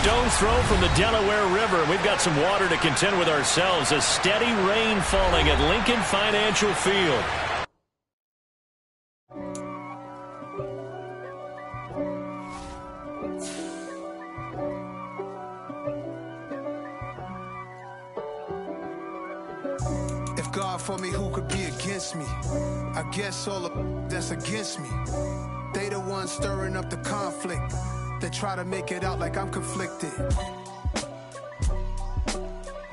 stone's throw from the Delaware River. We've got some water to contend with ourselves. A steady rain falling at Lincoln Financial Field. If God for me, who could be against me? I guess all of that's against me. They the ones stirring up the conflict. They try to make it out like I'm conflicted.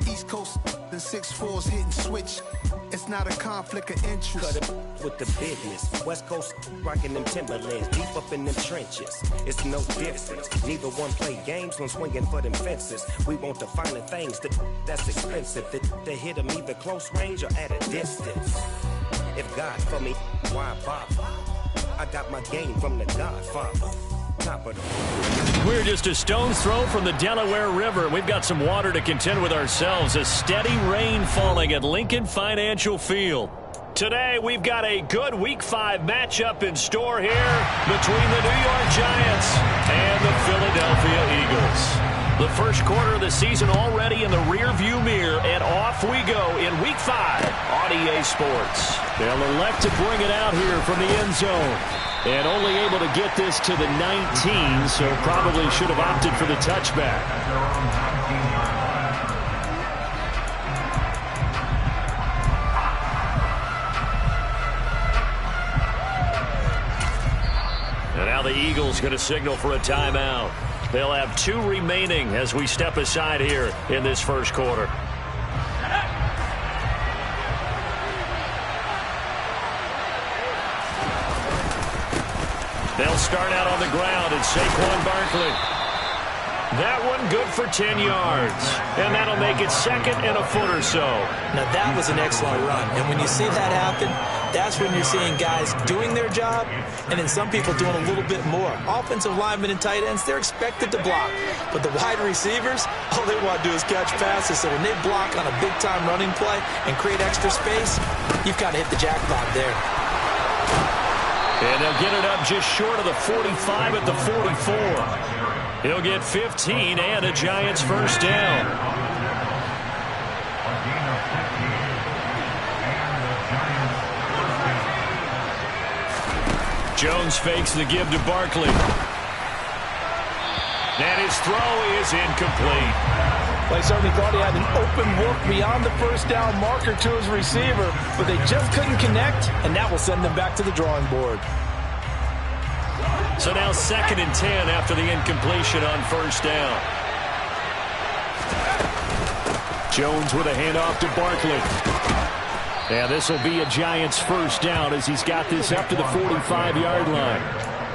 East Coast and 6'4's hitting switch. It's not a conflict of interest. Cut it with the business. West Coast rocking them Timberlands, deep up in them trenches. It's no difference. Neither one play games when swinging for them fences. We want the finer things that's expensive. They hit them either close range or at a distance. If God for me, why bother? I got my game from the Godfather. We're just a stone's throw from the Delaware River. We've got some water to contend with ourselves. A steady rain falling at Lincoln Financial Field. Today, we've got a good Week 5 matchup in store here between the New York Giants and the Philadelphia Eagles. The first quarter of the season already in the rearview mirror, and off we go in Week 5 on EA Sports. They'll elect to bring it out here from the end zone. And only able to get this to the 19, so probably should have opted for the touchback. And now the Eagles going to signal for a timeout. They'll have 2 remaining as we step aside here in this first quarter. They'll start out on the ground at Saquon Barkley. That one good for 10 yards. And that'll make it second and a foot or so. Now that was an excellent run. And when you see that happen, that's when you're seeing guys doing their job and then some people doing a little bit more. Offensive linemen and tight ends, they're expected to block. But the wide receivers, all they want to do is catch passes. So when they block on a big-time running play and create extra space, you've got to hit the jackpot there. And they'll get it up just short of the 45 at the 44. He'll get 15 and a Giants first down. Jones fakes the give to Barkley. And his throw is incomplete. They certainly thought he had an open look beyond the first down marker to his receiver, but they just couldn't connect, and that will send them back to the drawing board. So now 2nd and 10 after the incompletion on first down. Jones with a handoff to Barkley. And this will be a Giants first down as he's got this up to the 45-yard line.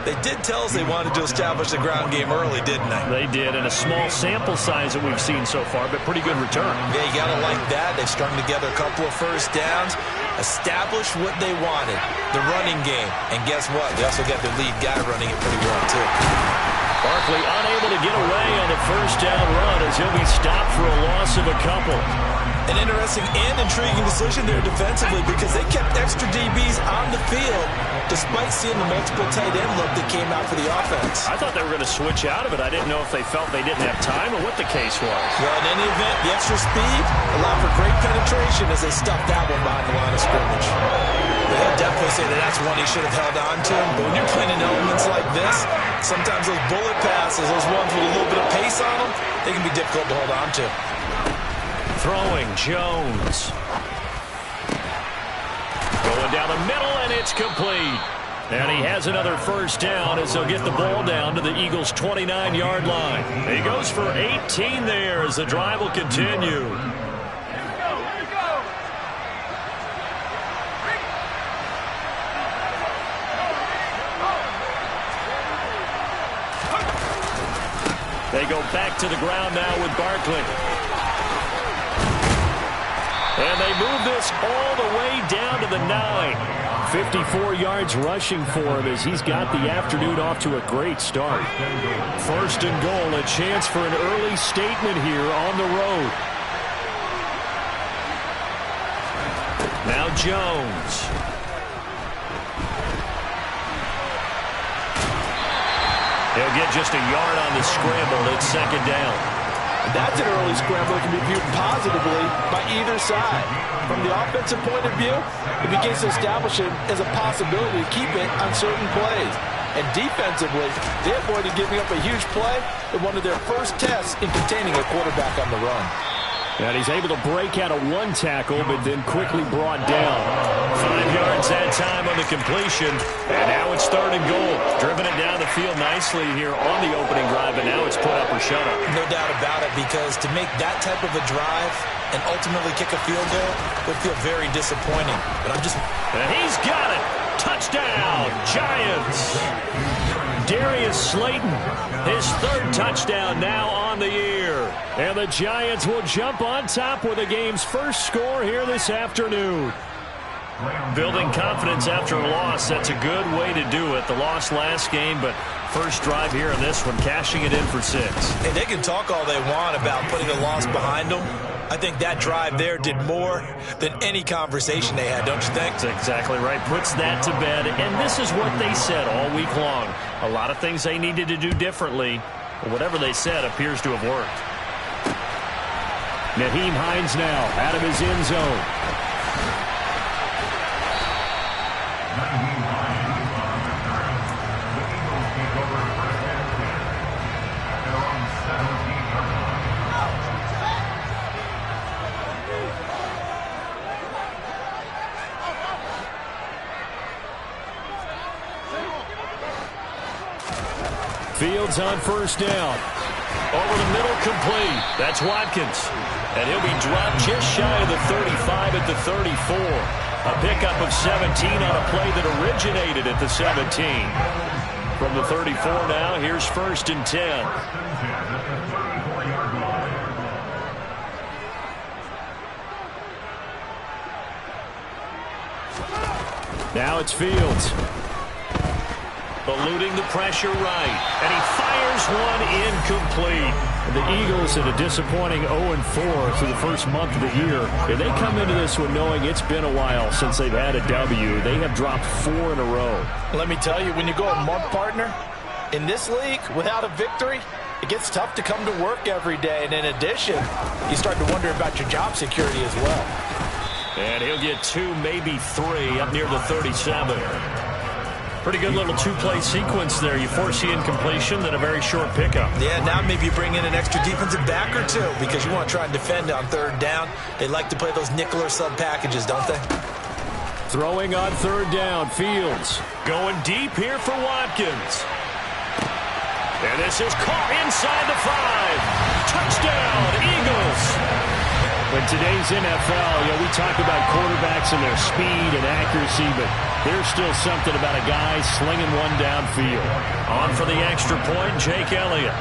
They did tell us they wanted to establish the ground game early, didn't they? They did, and a small sample size that we've seen so far, but pretty good return. Yeah, you got to like that. They've strung together a couple of first downs, established what they wanted, the running game. And guess what? They also got their lead guy running it pretty well, too. Barkley unable to get away on the first down run as he'll be stopped for a loss of a couple. An interesting and intriguing decision there defensively because they kept extra DBs on the field despite seeing the multiple tight end look that came out for the offense. I thought they were going to switch out of it. I didn't know if they felt they didn't have time or what the case was. Well, in any event, the extra speed allowed for great penetration as they stuffed that one behind the line of scrimmage. They'll definitely say that that's one he should have held on to. But when you're playing in elements like this, sometimes those bullet passes, those ones with a little bit of pace on them, they can be difficult to hold on to. Throwing Jones. Going down the middle, and it's complete. And he has another first down as they'll get the ball down to the Eagles' 29-yard line. He goes for 18 there as the drive will continue. They go back to the ground now with Barkley. And they move this all the way down to the 9. 54 yards rushing for him as he's got the afternoon off to a great start. First and goal, a chance for an early statement here on the road. Now Jones. He'll get just a yard on the scramble. It's second down. That's an early scramble that can be viewed positively by either side. From the offensive point of view, it begins to establish it as a possibility to keep it on certain plays. And defensively, they avoided giving up a huge play in one of their first tests in containing a quarterback on the run. And he's able to break out of one tackle, but then quickly brought down. 5 yards that time on the completion. And now it's third and goal. Driven it down the field nicely here on the opening drive, and now it's put up or shut up. No doubt about it, because to make that type of a drive and ultimately kick a field goal would feel very disappointing. But And he's got it. Touchdown, Giants. Darius Slayton, his third touchdown now on the year. And the Giants will jump on top with the game's first score here this afternoon. Building confidence after a loss, that's a good way to do it. The loss last game, but first drive here in this one, cashing it in for 6. And they can talk all they want about putting a loss behind them. I think that drive there did more than any conversation they had, don't you think? That's exactly right. Puts that to bed. And this is what they said all week long. A lot of things they needed to do differently. But whatever they said appears to have worked. Nyheim Hines now out of his end zone. Fields on first down. Over the middle, complete. That's Watkins. And he'll be dropped just shy of the 35 at the 34. A pickup of 17 on a play that originated at the 17. From the 34 now, here's first and 10. Now it's Fields. Eluding the pressure right. And he fires one incomplete. The Eagles at a disappointing 0-4 through the first month of the year. And they come into this one knowing it's been a while since they've had a W. They have dropped 4 in a row. Let me tell you, when you go a month, partner, in this league, without a victory, it gets tough to come to work every day. And in addition, you start to wonder about your job security as well. And he'll get 2, maybe 3 up near the 37. Pretty good little two-play sequence there. You force the incompletion, then a very short pickup. Yeah, now maybe you bring in an extra defensive back or two because you want to try and defend on third down. They like to play those nickel or sub packages, don't they? Throwing on third down, Fields. Going deep here for Watkins. And this is caught inside the 5. Touchdown, Eagles. In today's NFL, we talk about quarterbacks and their speed and accuracy, but there's still something about a guy slinging one downfield. On for the extra point, Jake Elliott.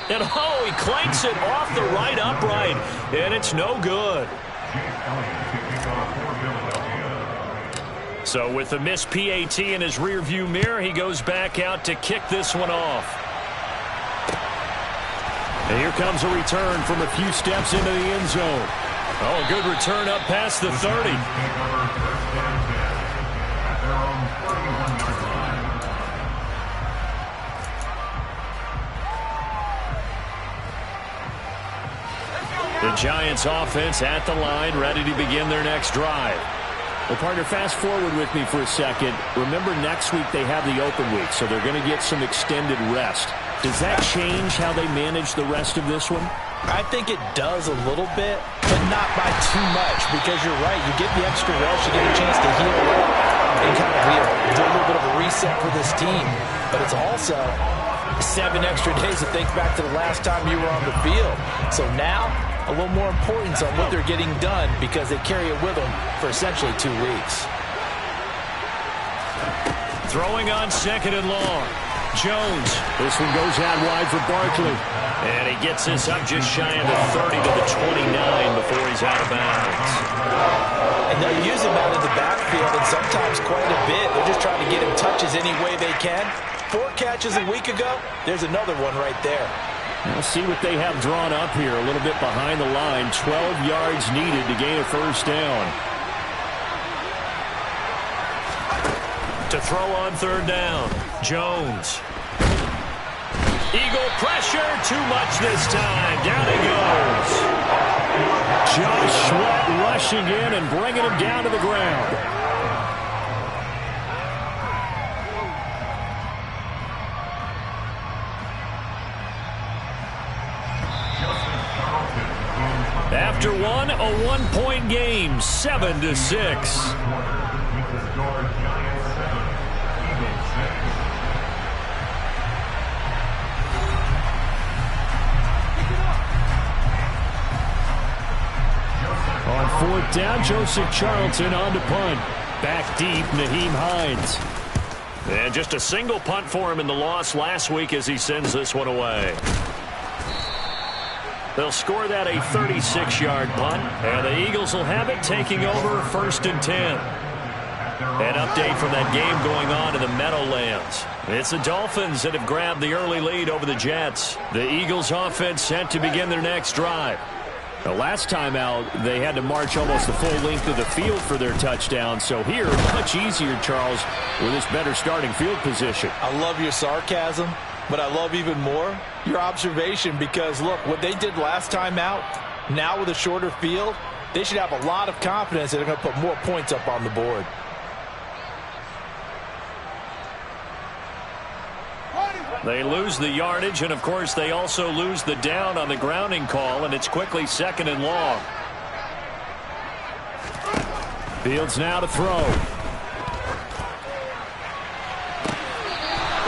And he clanks it off the right upright, and it's no good. So with the missed PAT in his rearview mirror, he goes back out to kick this one off. And here comes a return from a few steps into the end zone. Oh, good return up past the 30. The Giants offense at the line, ready to begin their next drive. Well, partner, fast forward with me for a second. Remember, next week they have the open week, so they're going to get some extended rest. Does that change how they manage the rest of this one? I think it does a little bit, but not by too much, because you're right. You get the extra rest, you get a chance to heal up and kind of do a little bit of a reset for this team. But it's also 7 extra days to think back to the last time you were on the field. So now, a little more importance on what they're getting done because they carry it with them for essentially 2 weeks. Throwing on second and long. Jones. This one goes out wide for Barkley. And he gets this up just shy of the 30 to the 29 before he's out of bounds. And they'll use him out of the backfield and sometimes quite a bit. They're just trying to get him touches any way they can. 4 catches a week ago. There's another one right there. We'll see what they have drawn up here. A little bit behind the line. 12 yards needed to gain a first down. To throw on third down. Jones. Eagle pressure. Too much this time. Down he goes. Josh Sweat rushing in and bringing him down to the ground. After one, a one-point game, 7-6. On fourth down, Joseph Charlton on to punt. Back deep, Naheem Hines. And just a single punt for him in the loss last week as he sends this one away. They'll score that a 36-yard punt, and the Eagles will have it taking over 1st and 10. An update from that game going on in the Meadowlands. It's the Dolphins that have grabbed the early lead over the Jets. The Eagles offense set to begin their next drive. The last time out, they had to march almost the full length of the field for their touchdown. So here, much easier, Charles, with this better starting field position. I love your sarcasm, but I love even more your observation, because, look, what they did last time out, now with a shorter field, they should have a lot of confidence that they're going to put more points up on the board. They lose the yardage, and, of course, they also lose the down on the grounding call, and it's quickly 2nd and long. Fields now to throw.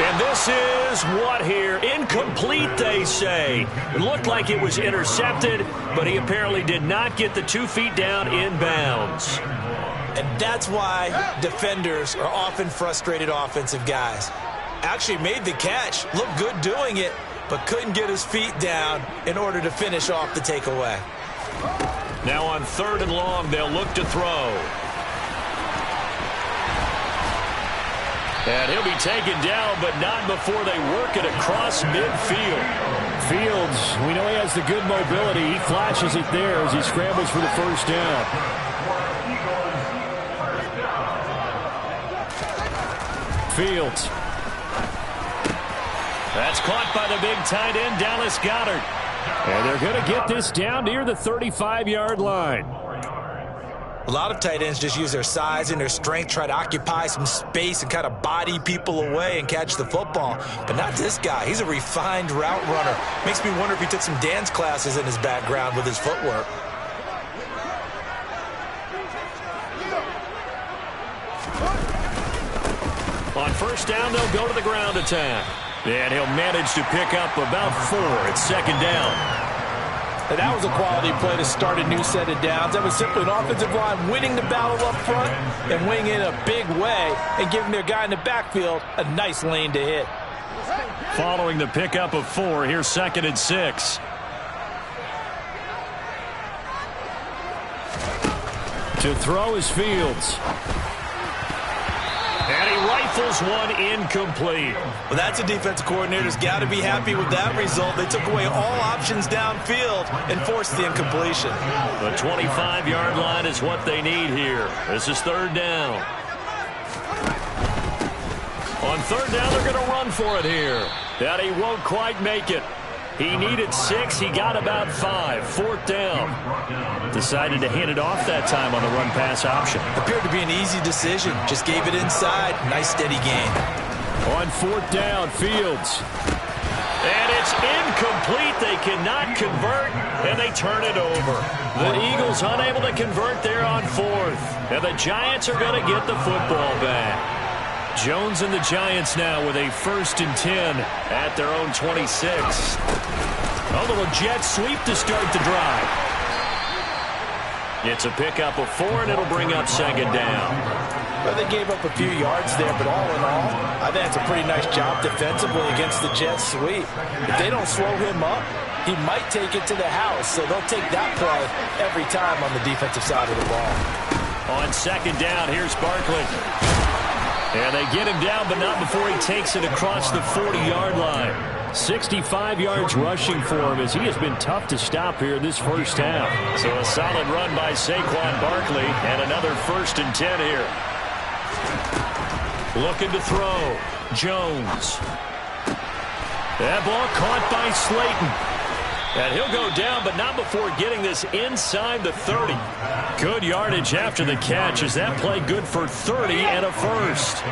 And this is what here? Incomplete, they say. It looked like it was intercepted, but he apparently did not get the 2 feet down in bounds. And that's why defenders are often frustrated offensive guys. Actually made the catch, looked good doing it, but couldn't get his feet down in order to finish off the takeaway. Now on 3rd and long, they'll look to throw. And he'll be taken down, but not before they work it across midfield. Fields, we know he has the good mobility. He flashes it there as he scrambles for the first down. Fields. That's caught by the big tight end, Dallas Goedert. And they're going to get this down near the 35-yard line. A lot of tight ends just use their size and their strength, try to occupy some space and kind of body people away and catch the football. But not this guy. He's a refined route runner. Makes me wonder if he took some dance classes in his background with his footwork. On first down, they'll go to the ground attack. And he'll manage to pick up about 4 at 2nd down. And that was a quality play to start a new set of downs. That was simply an offensive line winning the battle up front and winning in a big way and giving their guy in the backfield a nice lane to hit. Following the pickup of 4, here's 2nd and 6. To throw is Fields. And he rifles one incomplete. Well, that's a defensive coordinator's got to be happy with that result. They took away all options downfield and forced the incompletion. The 25-yard line is what they need here. This is 3rd down. On 3rd down, they're going to run for it here. And he won't quite make it. He needed 6. He got about 5. 4th down. Decided to hand it off that time on the run-pass option. Appeared to be an easy decision. Just gave it inside. Nice steady gain. On 4th down, Fields. And it's incomplete. They cannot convert, and they turn it over. The Eagles unable to convert there on 4th. And the Giants are going to get the football back. Jones and the Giants now with a 1st and 10 at their own 26. A little jet sweep to start the drive. It's a pickup of 4, and it'll bring up 2nd down. Well, they gave up a few yards there, but all in all, I think it's a pretty nice job defensively against the Jets sweep. If they don't slow him up, he might take it to the house, so they'll take that play every time on the defensive side of the ball. On 2nd down, here's Barkley. And they get him down, but not before he takes it across the 40-yard line. 65 yards rushing for him as he has been tough to stop here in this first half. So a solid run by Saquon Barkley and another 1st and 10 here. Looking to throw. Jones. That ball caught by Slayton. And he'll go down, but not before getting this inside the 30. Good yardage after the catch as that play good for 30 and a first.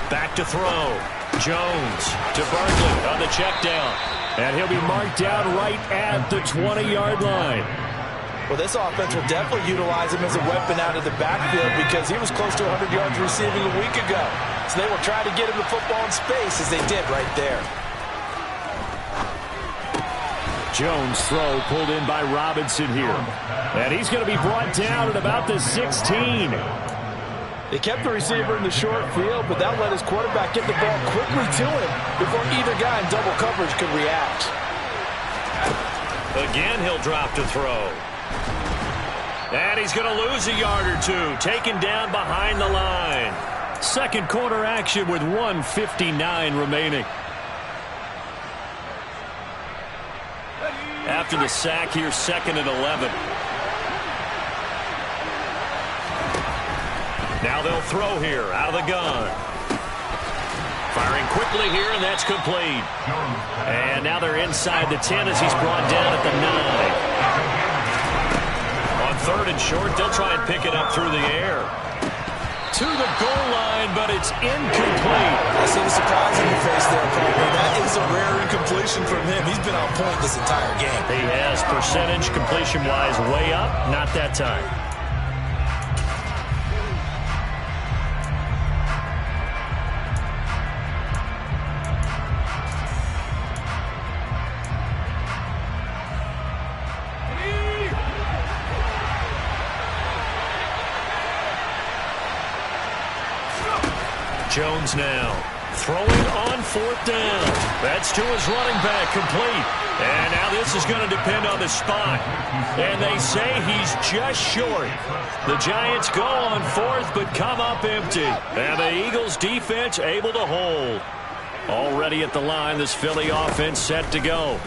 Back to throw. Jones to Barkley on the check down. And he'll be marked down right at the 20-yard line. Well, this offense will definitely utilize him as a weapon out of the backfield because he was close to 100 yards receiving a week ago. So they will try to get him the football in space as they did right there. Jones throw pulled in by Robinson here. And he's going to be brought down at about the 16. They kept the receiver in the short field, but that let his quarterback get the ball quickly to him before either guy in double coverage could react. Again, he'll drop to throw. And he's going to lose a yard or two, taken down behind the line. Second quarter action with 1:59 remaining. After the sack here, 2nd and 11. Now they'll throw here out of the gun. Firing quickly here, and that's complete. And now they're inside the 10 as he's brought down at the 9. On 3rd and short, they'll try and pick it up through the air. To the goal line, but it's incomplete. I see the surprise in your face there, partner. That is a rare incompletion from him. He's been on point this entire game. He has, percentage completion-wise way up, not that time. Jones now throwing on 4th down. That's to his running back, complete. And now this is going to depend on the spot. And they say he's just short. The Giants go on 4th but come up empty. And the Eagles defense able to hold. Already at the line, this Philly offense set to go.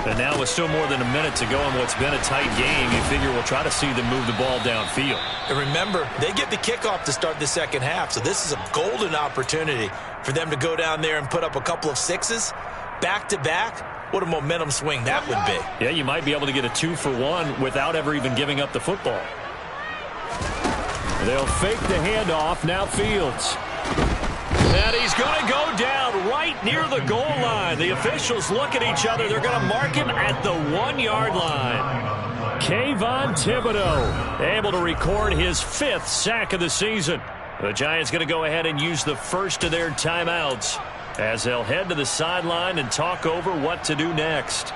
And now with still more than a minute to go in what's been a tight game, you figure we'll try to see them move the ball downfield. And remember, they get the kickoff to start the second half, so this is a golden opportunity for them to go down there and put up a couple of sixes back-to-back. What a momentum swing that would be. Yeah, you might be able to get a 2-for-1 without ever even giving up the football. They'll fake the handoff. Now Fields. And he's going to go down right near the goal line. The officials look at each other. They're going to mark him at the 1-yard line. Kayvon Thibodeau able to record his 5th sack of the season. The Giants going to go ahead and use the first of their timeouts as they'll head to the sideline and talk over what to do next.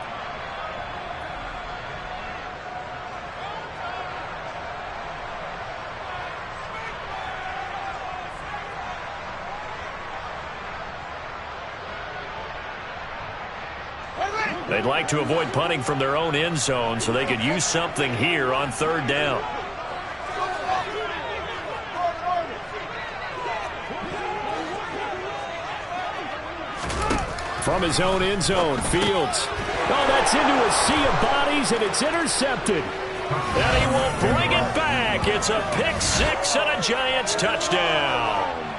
They'd like to avoid punting from their own end zone so they could use something here on 3rd down. From his own end zone, Fields. Oh, that's into a sea of bodies, and it's intercepted. And he will bring it back. It's a pick 6 and a Giants touchdown.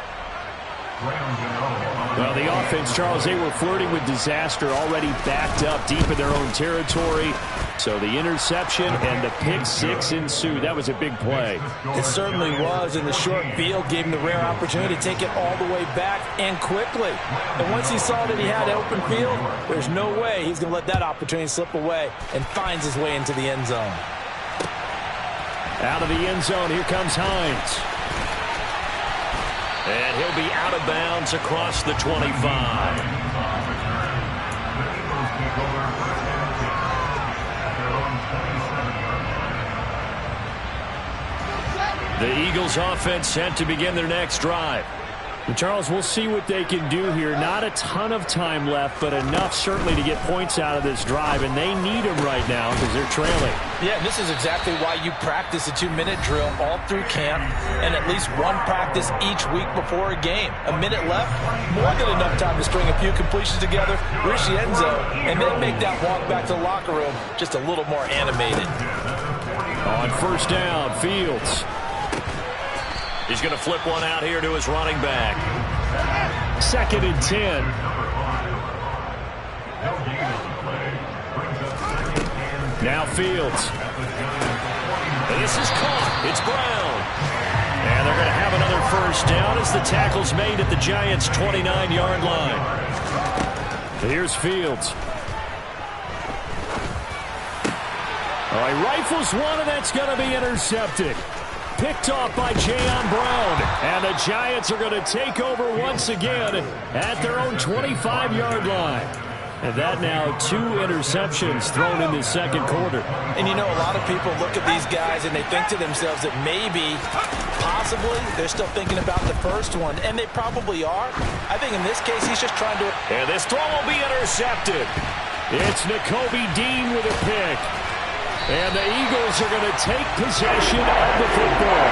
Well, the offense, Charles, they were flirting with disaster, already backed up deep in their own territory. So the interception and the pick 6 ensued. That was a big play. It certainly was, and the short field gave him the rare opportunity to take it all the way back and quickly. And once he saw that he had open field, there's no way he's going to let that opportunity slip away, and finds his way into the end zone. Out of the end zone, here comes Hines. And he'll be out of bounds across the 25. The Eagles offense set to begin their next drive. And Charles, we'll see what they can do here. Not a ton of time left, but enough certainly to get points out of this drive, and they need them right now because they're trailing. Yeah, this is exactly why you practice a 2-minute drill all through camp and at least one practice each week before a game. A minute left, more than enough time to string a few completions together, reach the end zone, and then make that walk back to the locker room just a little more animated. On first down, Fields. He's going to flip one out here to his running back. 2nd and 10. Now Fields. And this is caught. It's Brown. And they're going to have another first down as the tackle's made at the Giants' 29-yard line. Here's Fields. Oh, he rifles one, and that's going to be intercepted. Picked off by Jayon Brown. And the Giants are going to take over once again at their own 25-yard line. And that now 2 interceptions thrown in this second quarter. And you know, a lot of people look at these guys and they think to themselves that maybe, possibly, they're still thinking about the first one. And they probably are. I think in this case, he's just trying to... And this throw will be intercepted. It's Nakobe Dean with a pick. And the Eagles are going to take possession of the football.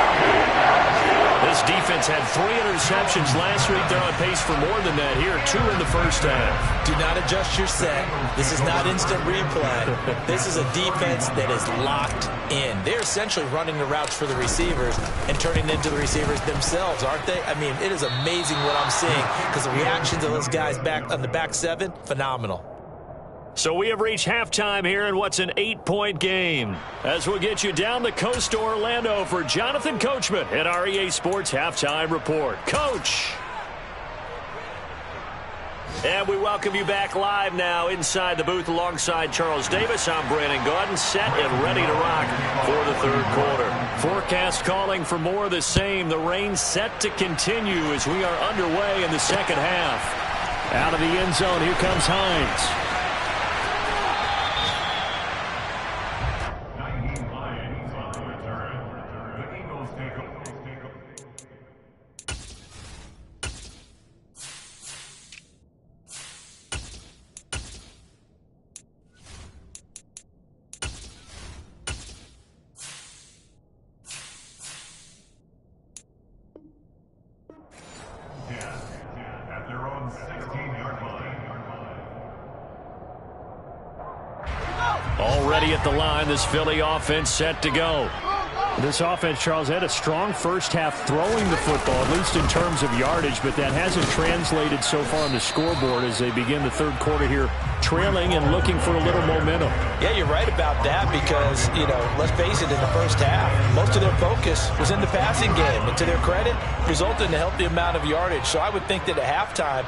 This defense had 3 interceptions last week. They're on pace for more than that here. 2 in the first half. Do not adjust your set. This is not instant replay. This is a defense that is locked in. They're essentially running the routes for the receivers and turning into the receivers themselves, aren't they? I mean, it is amazing what I'm seeing because the reactions of those guys back on the back 7, phenomenal. So we have reached halftime here in what's an 8-point game. As we'll get you down the coast to Orlando for Jonathan Coachman at our EA Sports Halftime Report. Coach! And we welcome you back live now inside the booth alongside Charles Davis. I'm Brandon Gaudin, set and ready to rock for the third quarter. Forecast calling for more of the same. The rain set to continue as we are underway in the second half. Out of the end zone, here comes Hines. Already at the line, this Philly offense set to go. This offense, Charles, had a strong first half throwing the football, at least in terms of yardage, but that hasn't translated so far on the scoreboard as they begin the third quarter here, trailing and looking for a little momentum. Yeah, you're right about that because, you know, let's face it, in the first half, most of their focus was in the passing game. And to their credit, resulted in a healthy amount of yardage. So I would think that at halftime,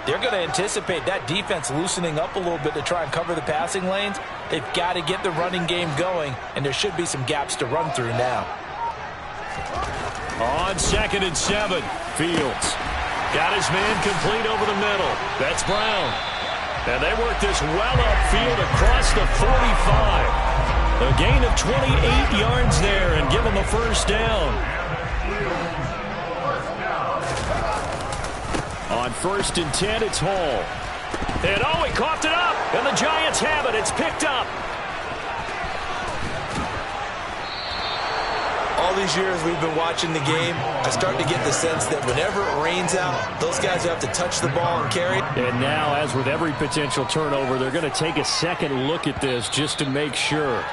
they're going to anticipate that defense loosening up a little bit to try and cover the passing lanes. They've got to get the running game going, and there should be some gaps to run through now. On 2nd and 7, Fields got his man complete over the middle. That's Brown. And they work this well upfield across the 45. A gain of 28 yards there and give them a first down. On 1st and 10, it's Hall. And oh, he coughed it up. And the Giants have it. It's picked up. All these years we've been watching the game, I start to get the sense that whenever it rains out, those guys have to touch the ball and carry. And now, as with every potential turnover, they're going to take a second look at this just to make sure.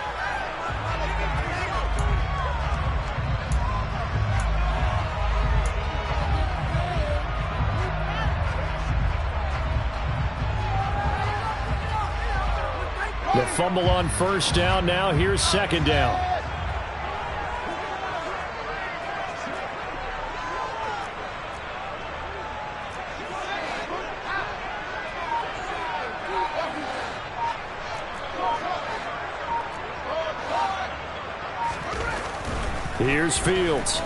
The fumble on first down. Now here's second down. Here's Fields.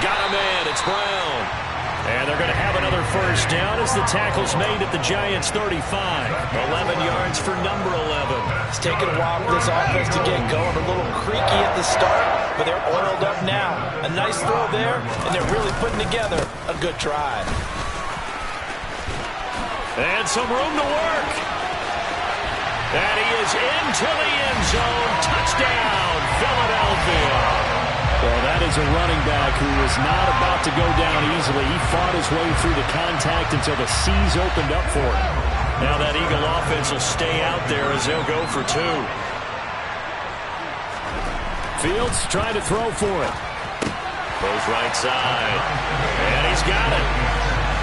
Got a man. It's Brown. And they're going to have another first down as the tackle's made at the Giants' 35. 11 yards yards for number 11. It's taken a while for this offense to get going. A little creaky at the start, but they're oiled up now. A nice throw there, and they're really putting together a good drive. And some room to work. And he is into the end zone. Touchdown, Philadelphia. Well, that is a running back who was not about to go down easily. He fought his way through the contact until the seas opened up for him. Now that Eagle offense will stay out there as they'll go for 2. Fields trying to throw for it. Goes right side. And he's got it.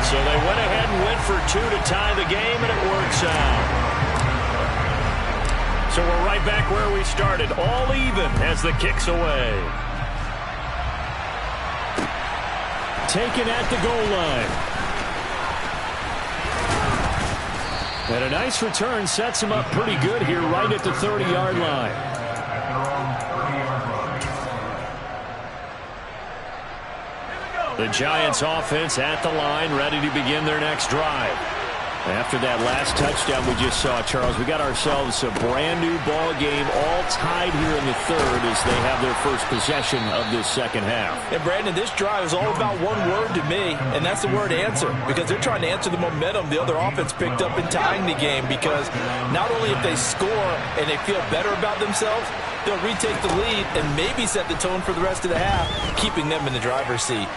So they went ahead and went for 2 to tie the game, and it works out. So we're right back where we started, all even as the kick's away. Taken at the goal line. And a nice return sets him up pretty good here right at the 30-yard line. The Giants offense at the line, ready to begin their next drive. After that last touchdown we just saw, Charles, we got ourselves a brand new ball game, all tied here in the third as they have their first possession of this second half. And Brandon, this drive is all about one word to me, and that's the word answer, because they're trying to answer the momentum the other offense picked up in tying the game, because not only if they score and they feel better about themselves, they'll retake the lead and maybe set the tone for the rest of the half, keeping them in the driver's seat.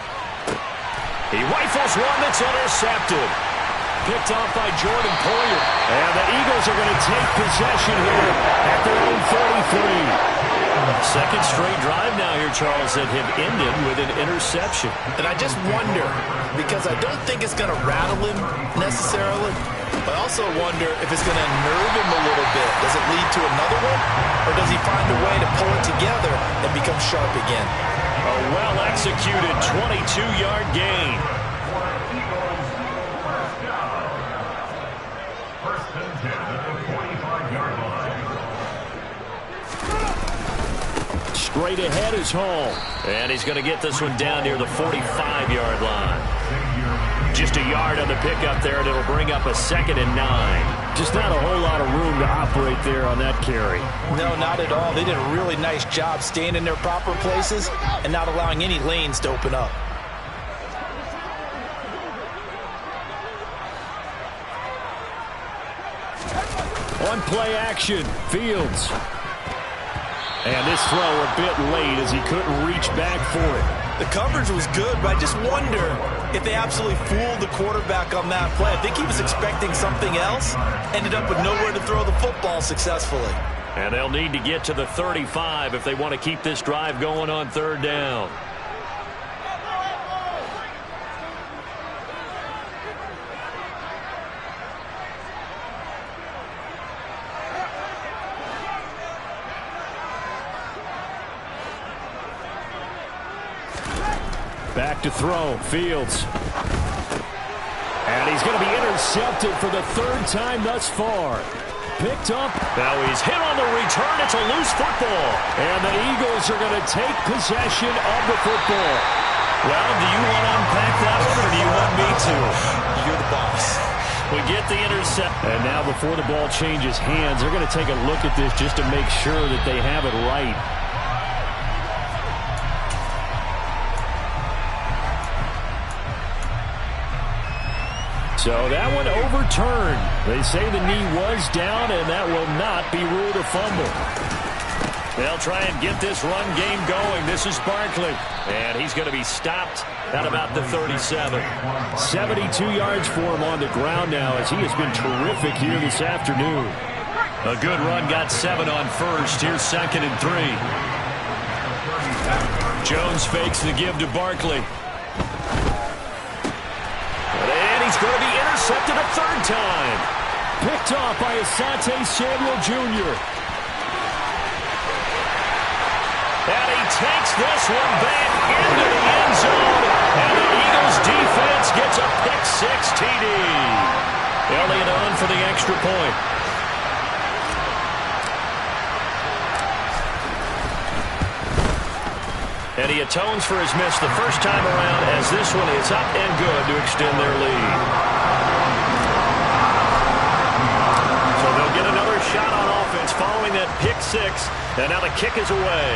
He rifles one that's intercepted. Picked off by Jordan Poyer. And the Eagles are going to take possession here at their own 33. Second straight drive now here, Charles, that have ended with an interception. And I just wonder, because I don't think it's going to rattle him necessarily, but I also wonder if it's going to nerve him a little bit. Does it lead to another one? Or does he find a way to pull it together and become sharp again? A well-executed 22-yard gain. Straight ahead is Hall. And he's going to get this one down near the 45-yard line. Just a yard on the pickup there, and it'll bring up a 2nd and 9. Just not a whole lot of room to operate there on that carry. No, not at all. They did a really nice job staying in their proper places and not allowing any lanes to open up. On play action, Fields. And this throw a bit late as he couldn't reach back for it. The coverage was good, but I just wonder if they absolutely fooled the quarterback on that play. I think he was expecting something else. Ended up with nowhere to throw the football successfully. And they'll need to get to the 35 if they want to keep this drive going on 3rd down. Back to throw, Fields. And he's going to be intercepted for the 3rd time thus far. Picked up. Now he's hit on the return. It's a loose football. And the Eagles are going to take possession of the football. Well, do you want to unpack that one, or do you want me to? You're the boss. We get the intercept. And now before the ball changes hands, they're going to take a look at this just to make sure that they have it right. So that one overturned. They say the knee was down, and that will not be ruled a fumble. They'll try and get this run game going. This is Barkley. And he's going to be stopped at about the 37. 72 yards for him on the ground now as he has been terrific here this afternoon. A good run, got 7 on first. Here's 2nd and 3. Jones fakes the give to Barkley. He's going to be intercepted a 3rd time. Picked off by Asante Samuel Jr. And he takes this one back into the end zone. And the Eagles defense gets a pick-6 TD. Elliott on for the extra point. And he atones for his miss the first time around as this one is up and good to extend their lead. So they'll get another pick six, and now the kick is away.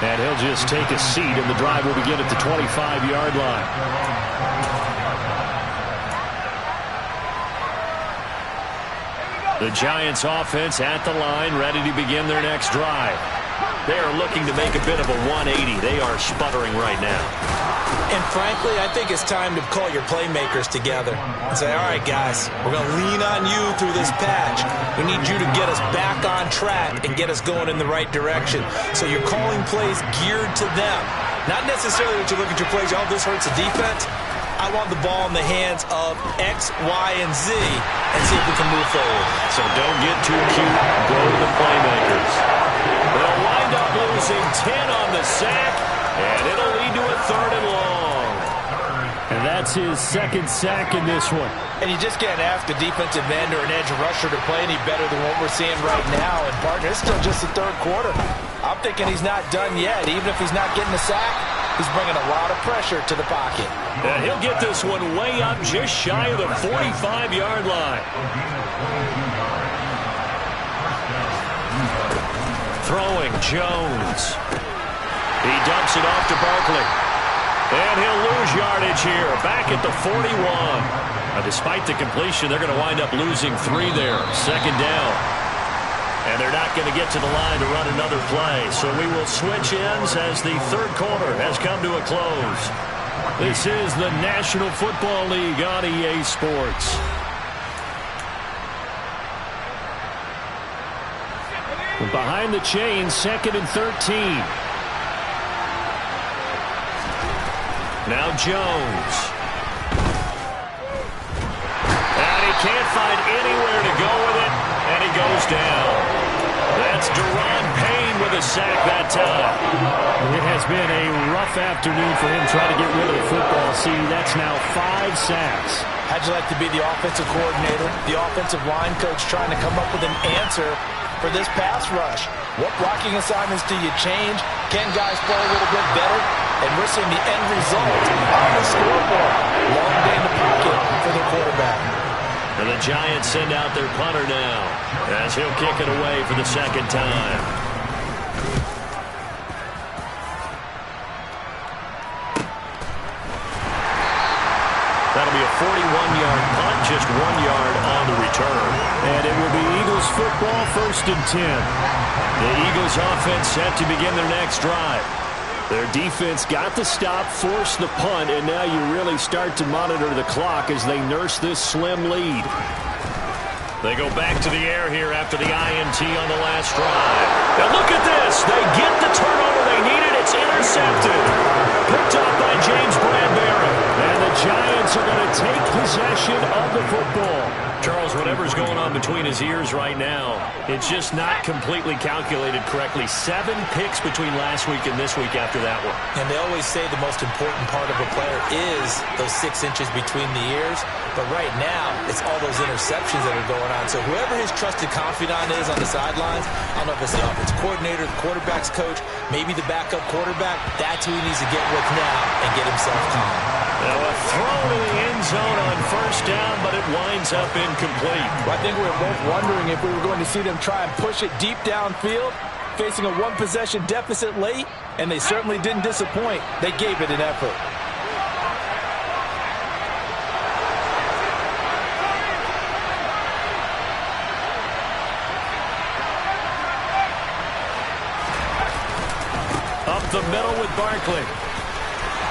And he'll just take a seat, and the drive will begin at the 25-yard line. The Giants offense at the line, ready to begin their next drive. They are looking to make a bit of a 180. They are sputtering right now. And frankly, I think it's time to call your playmakers together and say, all right, guys, we're going to lean on you through this patch. We need you to get us back on track and get us going in the right direction. So you're calling plays geared to them. Not necessarily that you look at your plays, oh, this hurts the defense. I want the ball in the hands of X, Y, and Z and see if we can move forward. So don't get too cute. Go to the playmakers. They'll wind up losing 10 on the sack, and it'll lead to a 3rd and long. And that's his second sack in this one. And you just can't ask a defensive end or an edge rusher to play any better than what we're seeing right now. And, partner, it's still just the 3rd quarter. I'm thinking he's not done yet. Even if he's not getting a sack, he's bringing a lot of pressure to the pocket. And he'll get this one way up just shy of the 45-yard line. Throwing, Jones. He dumps it off to Barkley. And he'll lose yardage here, back at the 41. Despite the completion, they're going to wind up losing 3 there. 2nd down. And they're not going to get to the line to run another play. So we will switch ends as the 3rd quarter has come to a close. This is the National Football League on EA Sports. Behind the chains, 2nd and 13. Now Jones. And he can't find anywhere to go with it, and he goes down. That's Deron Payne with a sack that time. It has been a rough afternoon for him trying to get rid of the football. See, that's now 5 sacks. How'd you like to be the offensive coordinator, the offensive line coach trying to come up with an answer for this pass rush? What blocking assignments do you change? Can guys play a little bit better? And we're seeing the end result on the scoreboard. Long day in the pocket for the quarterback. And the Giants send out their punter now as he'll kick it away for the 2nd time. That'll be a 41-yard punt, just 1 yard on the return. And it will be Eagles football, 1st and 10. The Eagles offense set to begin their next drive. Their defense got the stop, forced the punt, and now you really start to monitor the clock as they nurse this slim lead. They go back to the air here after the INT on the last drive. Now look at this. They get the turnover they needed. It's intercepted. Picked up by James Bradbury. And the Giants are going to take possession of the football. Charles, whatever's going on between his ears right now, it's just not completely calculated correctly. 7 picks between last week and this week after that one. And they always say the most important part of a player is those 6 inches between the ears. But right now, it's all those interceptions that are going on. So whoever his trusted confidant is on the sidelines, I don't know if it's the offensive coordinator, the quarterback's coach, maybe the backup quarterback, that's who he needs to get with now and get himself calm. Now a throw to the end zone on 1st down, but it winds up incomplete. Well, I think we were both wondering if we were going to see them try and push it deep downfield, facing a 1-possession deficit late, and they certainly didn't disappoint. They gave it an effort. Up the middle with Barkley.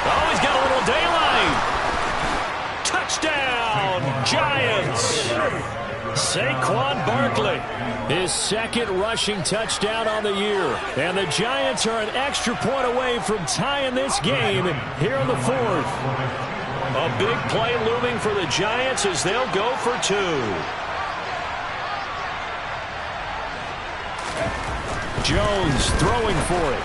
Oh, he's got a little daylight. Touchdown, Giants. Saquon Barkley. His 2nd rushing touchdown on the year. And the Giants are an extra point away from tying this game here in the 4th. A big play looming for the Giants as they'll go for 2. Jones throwing for it.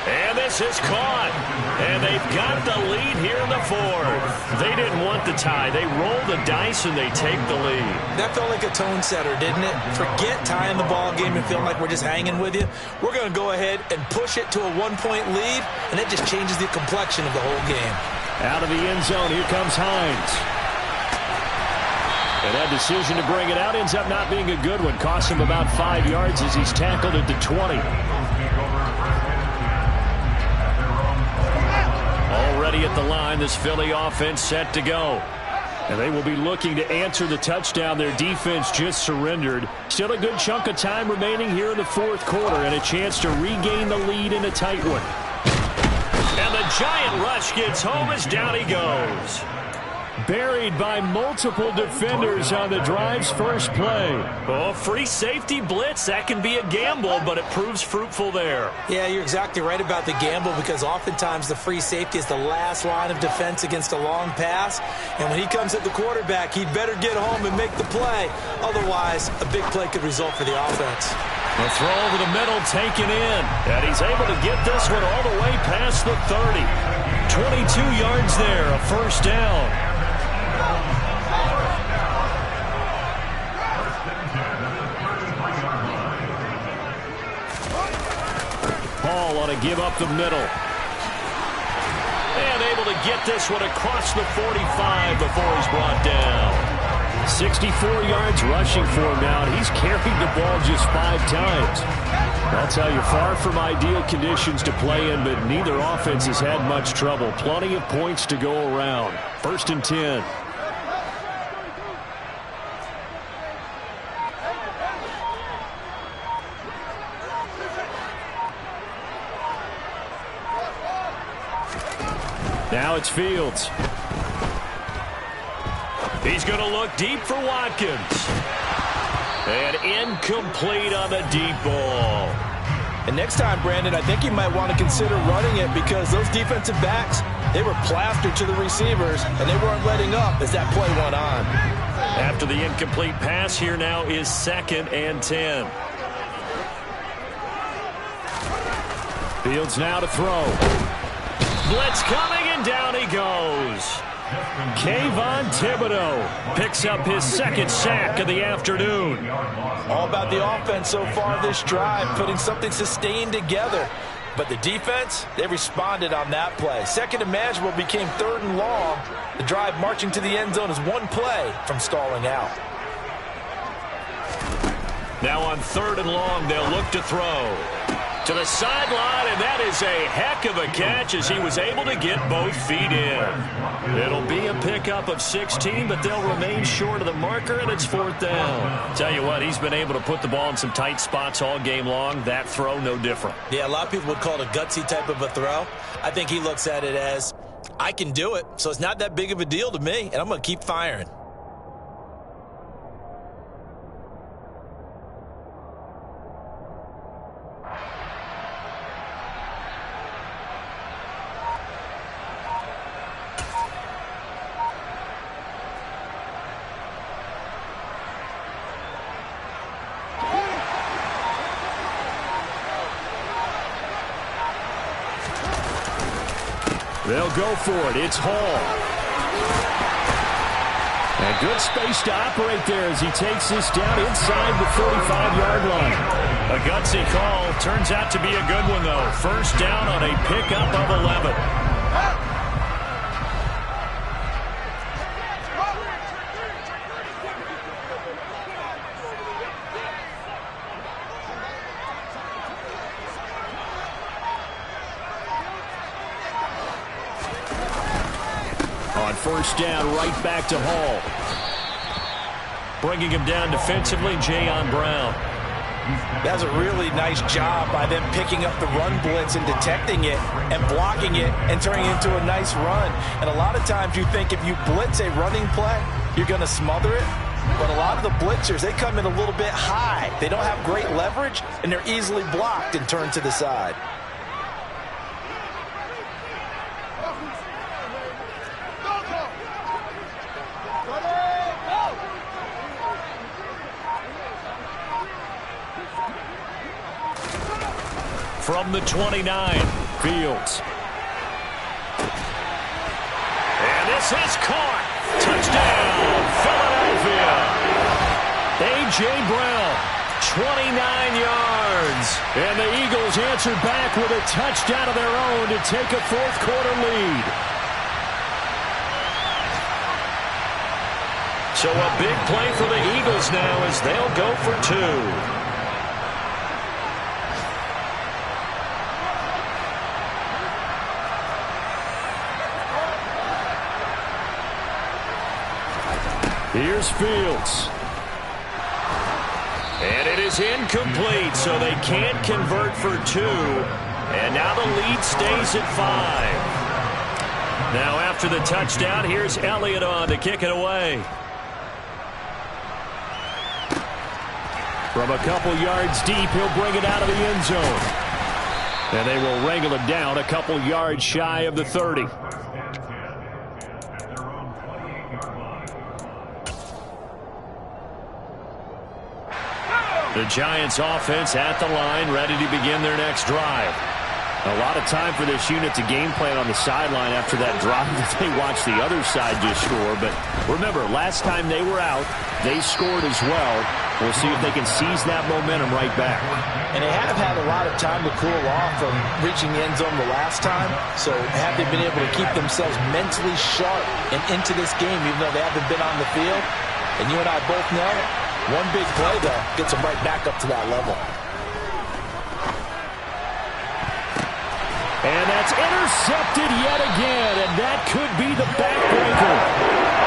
And this is caught. And they've got the lead here in the 4th. They didn't want the tie. They roll the dice and they take the lead. That felt like a tone setter, didn't it? Forget tying the ball game and feeling like we're just hanging with you. We're going to go ahead and push it to a 1-point lead, and it just changes the complexion of the whole game. Out of the end zone, here comes Hines. And that decision to bring it out ends up not being a good one. Costs him about 5 yards as he's tackled at the 20. Already at the line, this Philly offense set to go. And they will be looking to answer the touchdown their defense just surrendered. Still a good chunk of time remaining here in the fourth quarter and a chance to regain the lead in a tight one. And the giant rush gets home as down he goes. Buried by multiple defenders on the drive's first play. Oh, free safety blitz. That can be a gamble, but it proves fruitful there. Yeah, you're exactly right about the gamble because oftentimes the free safety is the last line of defense against a long pass. And when he comes at the quarterback, he'd better get home and make the play. Otherwise, a big play could result for the offense. The throw over the middle taken in. And he's able to get this one all the way past the 30. 22 yards there, a first down. Paul on a give up the middle. And able to get this one across the 45 before he's brought down. 64 yards rushing for him now, and he's carried the ball just 5 times. I'll tell you, far from ideal conditions to play in, but neither offense has had much trouble. Plenty of points to go around. 1st and 10. Now it's Fields. He's going to look deep for Watkins. And incomplete on the deep ball. And next time, Brandon, I think you might want to consider running it because those defensive backs, they were plastered to the receivers, and they weren't letting up as that play went on. After the incomplete pass, here now is 2nd and 10. Fields now to throw. Blitz coming, and down he goes. Kayvon Thibodeau picks up his 2nd sack of the afternoon. All about the offense so far this drive, putting something sustained together. But the defense, they responded on that play. 2nd and manageable became 3rd and long. The drive marching to the end zone is one play from stalling out. Now on 3rd and long, they'll look to throw. To the sideline, and that is a heck of a catch as he was able to get both feet in. It'll be a pickup of 16, but they'll remain short of the marker, and it's 4th down. Tell you what, he's been able to put the ball in some tight spots all game long. That throw, no different. Yeah, a lot of people would call it a gutsy type of a throw. I think he looks at it as, I can do it, so it's not that big of a deal to me, and I'm going to keep firing. They'll go for it. It's Hall. And good space to operate there as he takes this down inside the 45-yard line. A gutsy call. Turns out to be a good one, though. First down on a pickup of 11. First down, right back to Hall. Bringing him down defensively, Jayon Brown. That's a really nice job by them picking up the run blitz and detecting it and blocking it and turning it into a nice run. And a lot of times you think if you blitz a running play, you're going to smother it. But a lot of the blitzers, they come in a little bit high. They don't have great leverage, and they're easily blocked and turned to the side. From the 29, Fields. And this is caught. Touchdown, Philadelphia. A.J. Brown, 29 yards. And the Eagles answered back with a touchdown of their own to take a fourth-quarter lead. So a big play for the Eagles now as they'll go for 2. Here's Fields. And it is incomplete, so they can't convert for 2. And now the lead stays at 5. Now after the touchdown, here's Elliott on to kick it away. From a couple yards deep, he'll bring it out of the end zone. And they will wrangle him down a couple yards shy of the 30. The Giants offense at the line, ready to begin their next drive. A lot of time for this unit to game plan on the sideline after that drive that they watched the other side just score. But remember, last time they were out, they scored as well. We'll see if they can seize that momentum right back. And they have had a lot of time to cool off from reaching the end zone the last time. So have they been able to keep themselves mentally sharp and into this game, even though they haven't been on the field? And you and I both know, one big play, though, gets them right back up to that level. And that's intercepted yet again, and that could be the backbreaker.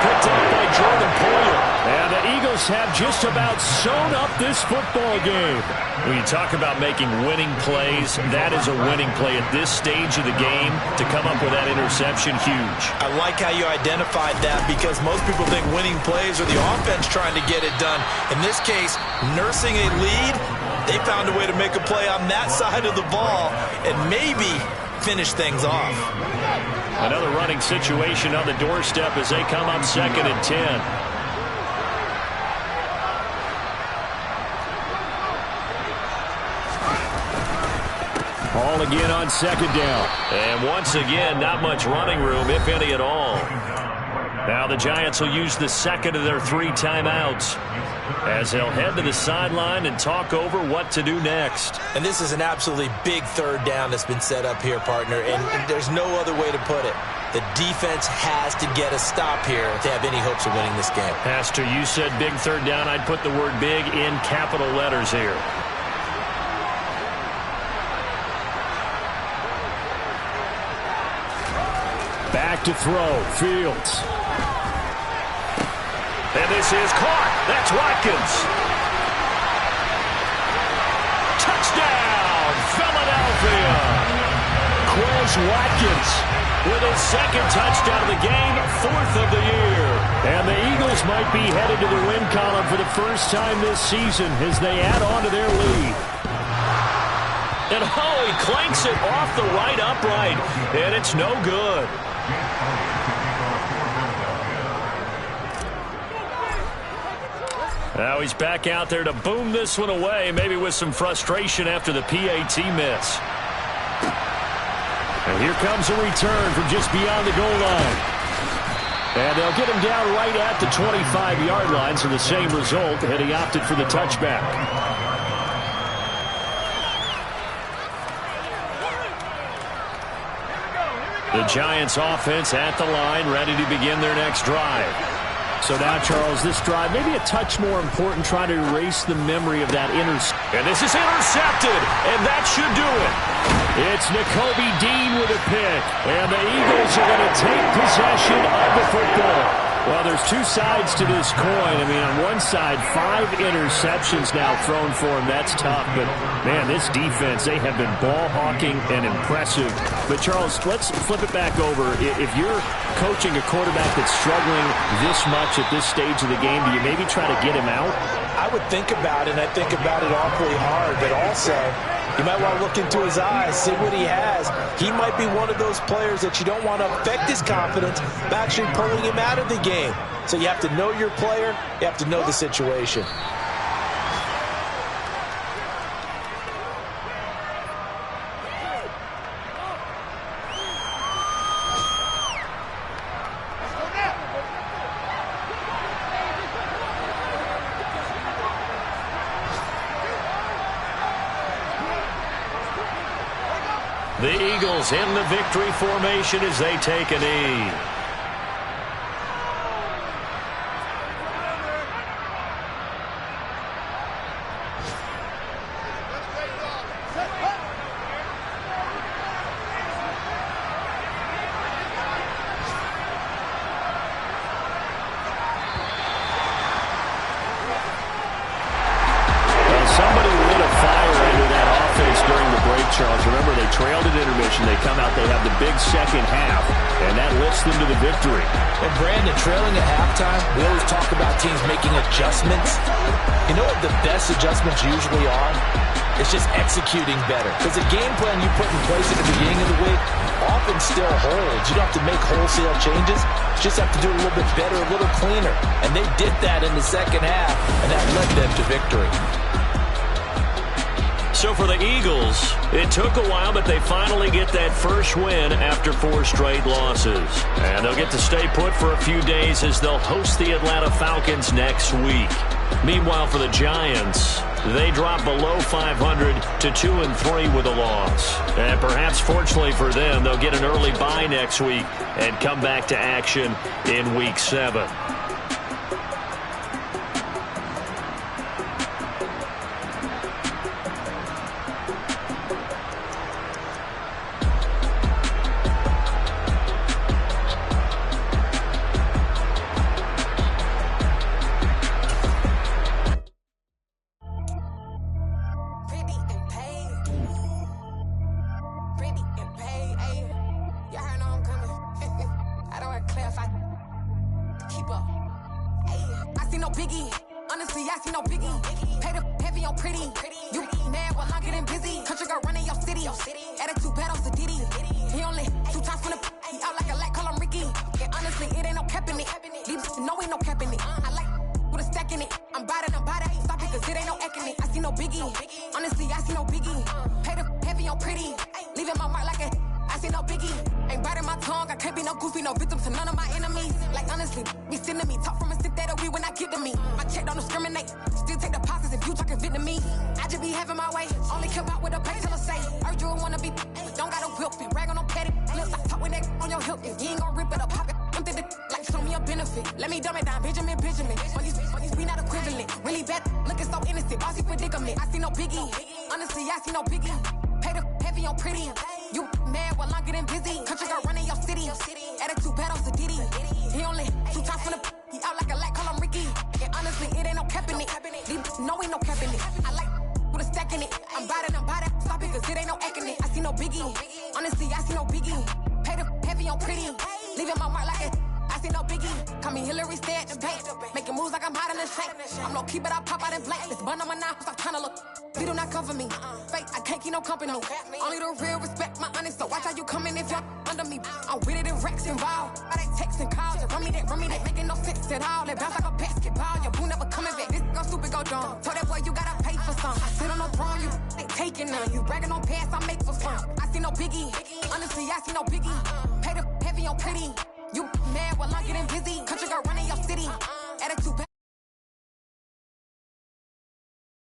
Picked up by Jordan Poyer. And the Eagles have just about sewn up this football game. When you talk about making winning plays, that is a winning play at this stage of the game. To come up with that interception, huge. I like how you identified that because most people think winning plays are the offense trying to get it done. In this case, nursing a lead, they found a way to make a play on that side of the ball and maybe finish things off. Another running situation on the doorstep as they come up 2nd and 10. Ball again on 2nd down. And once again, not much running room, if any at all. Now the Giants will use the 2nd of their 3 timeouts as they'll head to the sideline and talk over what to do next. And this is an absolutely big 3rd down that's been set up here, partner, and there's no other way to put it. The defense has to get a stop here to have any hopes of winning this game. Pastor, you said big 3rd down. I'd put the word big in capital letters here. Back to throw. Fields. And this is caught. That's Watkins. Touchdown, Philadelphia. Quez Watkins with his 2nd touchdown of the game, 4th of the year. And the Eagles might be headed to the win column for the first time this season as they add on to their lead. And he clanks it off the right upright, and it's no good. Now he's back out there to boom this one away, maybe with some frustration after the PAT miss. And here comes a return from just beyond the goal line. And they'll get him down right at the 25-yard line, so the same result, and he opted for the touchback. The Giants offense at the line, ready to begin their next drive. So now, Charles, this drive maybe a touch more important, trying to erase the memory of that interception. And this is intercepted, and that should do it. It's Nakobe Dean with a pick, and the Eagles are going to take possession of the football. Well, there's 2 sides to this coin. I mean, on one side, 5 interceptions now thrown for him. That's tough. But, man, this defense, they have been ball hawking and impressive. But, Charles, let's flip it back over. If you're coaching a quarterback that's struggling this much at this stage of the game, do you maybe try to get him out? I would think about it, and I think about it awfully hard. But also, you might want to look into his eyes, see what he has. He might be one of those players that you don't want to affect his confidence by actually pulling him out of the game. So you have to know your player. You have to know the situation. The Eagles in the victory formation as they take a knee. Charles. Remember, they trailed at intermission. They come out, they have the big second half, and that lifts them to the victory. And Brandon, trailing at halftime, we always talk about teams making adjustments. You know what the best adjustments usually are? It's just executing better. Because the game plan you put in place at the beginning of the week often still holds. You don't have to make wholesale changes. You just have to do it a little bit better, a little cleaner. And they did that in the second half, and that led them to victory. So for the Eagles, it took a while, but they finally get that first win after 4 straight losses. And they'll get to stay put for a few days as they'll host the Atlanta Falcons next week. Meanwhile, for the Giants, they drop below 500 to 2-3 with a loss. And perhaps fortunately for them, they'll get an early bye next week and come back to action in Week 7. Only the real respect my honest, so watch how you coming if you're under me. I'm with it in Rex involved. All they texting calls, run me that making no sense at all. They bounce like a basketball, your boo never coming back. This go stupid, go dumb. Told that boy you gotta pay for some. I sit on no throne, you ain't taking none. You bragging on past, I make for fun. I see no biggie, honestly I see no biggie. Pay the heavy on pretty. You mad while I'm getting busy.